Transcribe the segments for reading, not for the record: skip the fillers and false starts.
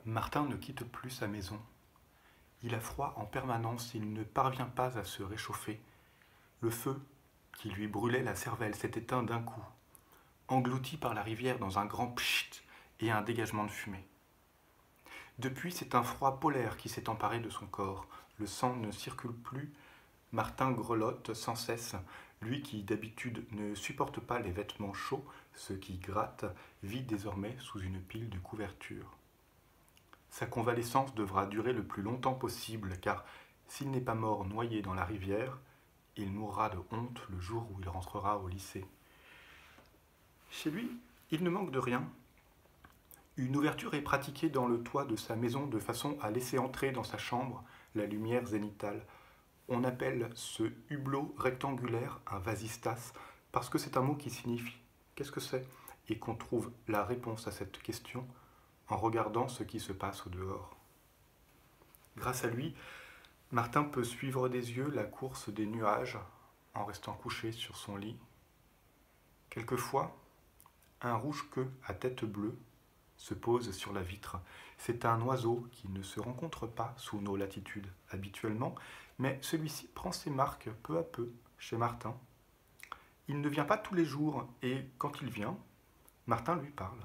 Martin ne quitte plus sa maison. Il a froid en permanence, il ne parvient pas à se réchauffer. Le feu qui lui brûlait la cervelle s'est éteint d'un coup, englouti par la rivière dans un grand pchit et un dégagement de fumée. Depuis, c'est un froid polaire qui s'est emparé de son corps. Le sang ne circule plus. Martin grelotte sans cesse. Lui qui d'habitude ne supporte pas les vêtements chauds, ceux qui grattent, vit désormais sous une pile de couvertures. Sa convalescence devra durer le plus longtemps possible, car s'il n'est pas mort noyé dans la rivière, il mourra de honte le jour où il rentrera au lycée. Chez lui, il ne manque de rien. Une ouverture est pratiquée dans le toit de sa maison de façon à laisser entrer dans sa chambre la lumière zénithale. On appelle ce hublot rectangulaire un vasistas parce que c'est un mot qui signifie « qu'est-ce que c'est ?» et qu'on trouve la réponse à cette question en regardant ce qui se passe au dehors. Grâce à lui, Martin peut suivre des yeux la course des nuages en restant couché sur son lit. Quelquefois, un rouge-queue à tête bleue se pose sur la vitre. C'est un oiseau qui ne se rencontre pas sous nos latitudes habituellement, mais celui-ci prend ses marques peu à peu chez Martin. Il ne vient pas tous les jours et quand il vient, Martin lui parle.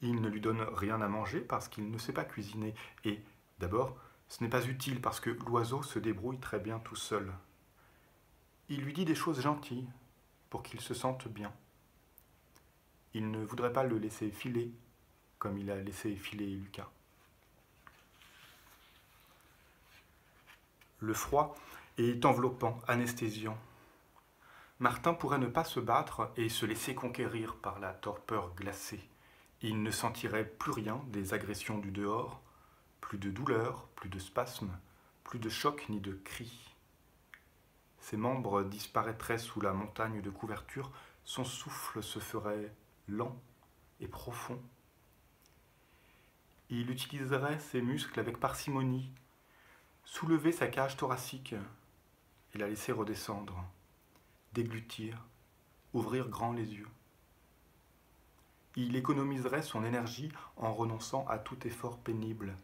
Il ne lui donne rien à manger parce qu'il ne sait pas cuisiner et d'abord, ce n'est pas utile parce que l'oiseau se débrouille très bien tout seul. Il lui dit des choses gentilles pour qu'il se sente bien. Il ne voudrait pas le laisser filer comme il a laissé filer Lucas. Le froid est enveloppant, anesthésiant. Martin pourrait ne pas se battre et se laisser conquérir par la torpeur glacée. Il ne sentirait plus rien des agressions du dehors, plus de douleur, plus de spasmes, plus de chocs ni de cris. Ses membres disparaîtraient sous la montagne de couverture, son souffle se ferait lent et profond. Il utiliserait ses muscles avec parcimonie, soulever sa cage thoracique et la laisser redescendre, déglutir, ouvrir grand les yeux. Il économiserait son énergie en renonçant à tout effort pénible.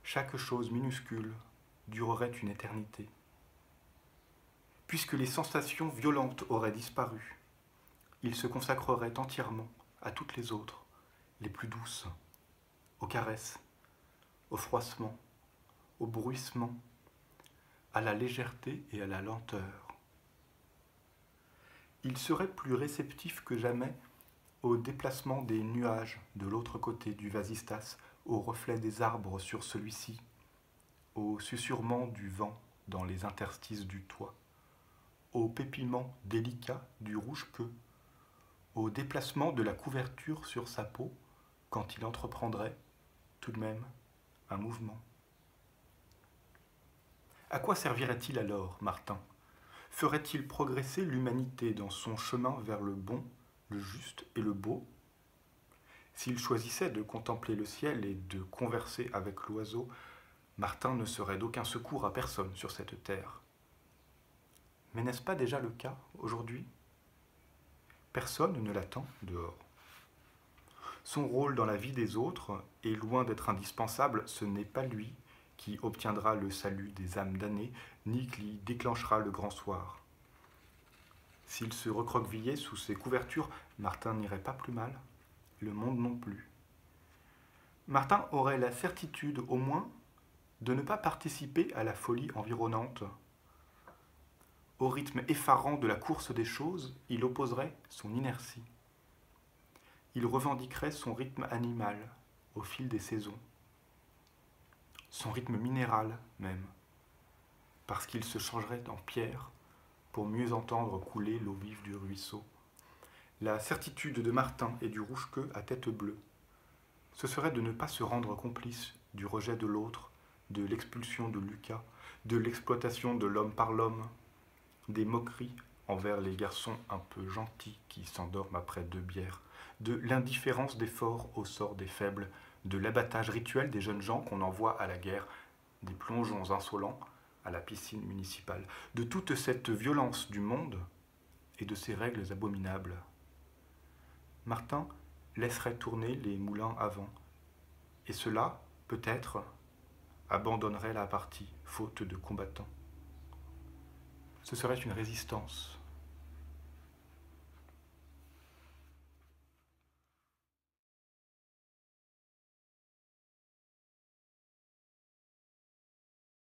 Chaque chose minuscule durerait une éternité. Puisque les sensations violentes auraient disparu, il se consacrerait entièrement à toutes les autres, les plus douces, aux caresses, au froissement, au bruissement, à la légèreté et à la lenteur. Il serait plus réceptif que jamais au déplacement des nuages de l'autre côté du vasistas, au reflet des arbres sur celui-ci, au susurrement du vent dans les interstices du toit, au pépillement délicat du rouge-queue, au déplacement de la couverture sur sa peau quand il entreprendrait, tout de même, un mouvement. À quoi servirait-il alors, Martin? Ferait-il progresser l'humanité dans son chemin vers le bon, le juste et le beau? S'il choisissait de contempler le ciel et de converser avec l'oiseau, Martin ne serait d'aucun secours à personne sur cette terre. Mais n'est-ce pas déjà le cas aujourd'hui? Personne ne l'attend dehors. Son rôle dans la vie des autres est loin d'être indispensable, ce n'est pas lui qui obtiendra le salut des âmes damnées, ni qui déclenchera le grand soir. S'il se recroquevillait sous ses couvertures, Martin n'irait pas plus mal, le monde non plus. Martin aurait la certitude, au moins, de ne pas participer à la folie environnante. Au rythme effarant de la course des choses, il opposerait son inertie. Il revendiquerait son rythme animal au fil des saisons, son rythme minéral même, parce qu'il se changerait en pierre pour mieux entendre couler l'eau vive du ruisseau. La certitude de Martin et du rouge-queue à tête bleue, ce serait de ne pas se rendre complice du rejet de l'autre, de l'expulsion de Lucas, de l'exploitation de l'homme par l'homme, des moqueries envers les garçons un peu gentils qui s'endorment après 2 bières, de l'indifférence des forts au sort des faibles, de l'abattage rituel des jeunes gens qu'on envoie à la guerre, des plongeons insolents à la piscine municipale, de toute cette violence du monde et de ses règles abominables. Martin laisserait tourner les moulins à vent, et cela, peut-être, abandonnerait la partie, faute de combattants. Ce serait une résistance,